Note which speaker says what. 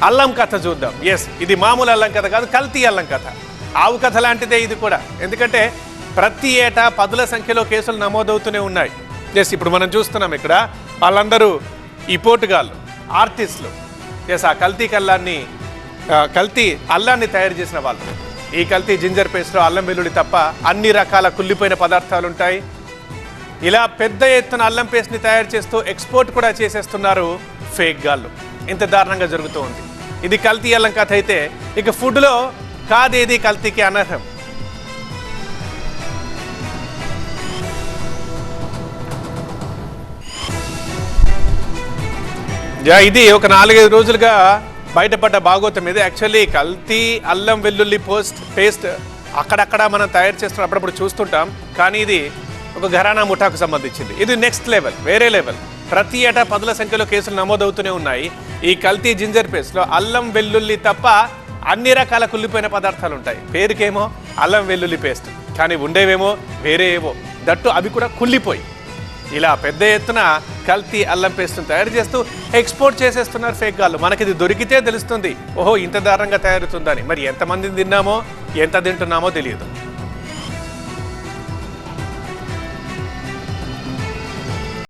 Speaker 1: అల్లం కథ చూద్దాం. ఎస్, ఇది మామూలు అల్లం కథ కాదు, కల్తీ అల్లం కథ. ఆవు కథ లాంటిదే ఇది కూడా. ఎందుకంటే ప్రతి ఏటా పదుల సంఖ్యలో కేసులు నమోదవుతూనే ఉన్నాయి. ఎస్, ఇప్పుడు మనం చూస్తున్నాం ఇక్కడ వాళ్ళందరూ ఈ పోటుగాళ్ళు, ఆర్టిస్టులు. ఎస్, ఆ కల్తీ అల్లాన్ని తయారు చేసిన వాళ్ళు. ఈ కల్తీ జింజర్ పేస్ట్లో అల్లం వెల్లుల్లి తప్ప అన్ని రకాల కుళ్ళిపోయిన పదార్థాలు ఉంటాయి. ఇలా పెద్ద ఎత్తున అల్లం పేస్ట్ని తయారు చేస్తూ ఎక్స్పోర్ట్ కూడా చేసేస్తున్నారు ఫేక్ గాళ్ళు. ఇంత దారుణంగా జరుగుతూ ఉంది. ఇది కల్తీ అల్లం కథ అయితే, ఇక ఫుడ్లో కాదేది కల్తీకి అనర్హం. ఇది ఒక 4-5 రోజులుగా బయటపడ్డ భాగోతం. ఇది యాక్చువల్లీ కల్తీ అల్లం వెల్లుల్లి పేస్ట్ అక్కడక్కడ మనం తయారు చేస్తున్న అప్పుడప్పుడు చూస్తుంటాం. కానీ ఇది ఒక ఘరానా ముఠాకు సంబంధించింది. ఇది నెక్స్ట్ లెవెల్, వేరే లెవెల్. ప్రతి ఏటా పదుల సంఖ్యలో కేసులు నమోదవుతూనే ఉన్నాయి. ఈ కల్తీ జింజర్ పేస్ట్లో అల్లం వెల్లుల్లి తప్ప అన్ని రకాల కుళ్ళిపోయిన పదార్థాలు ఉంటాయి. పేరుకేమో అల్లం వెల్లుల్లి పేస్ట్, కానీ ఉండేవేమో వేరే ఏవో, దట్టు అవి కూడా కుళ్ళిపోయి. ఇలా పెద్ద ఎత్తున కల్తీ అల్లం పేస్ట్ను తయారు చేస్తూ ఎక్స్పోర్ట్ చేసేస్తున్నారు ఫేక్ గాళ్ళు. మనకి ఇది దొరికితే తెలుస్తుంది, ఓహో ఇంత దారుణంగా తయారవుతుందని. మరి ఎంతమందిని తిన్నామో ఎంత తింటున్నామో తెలియదు.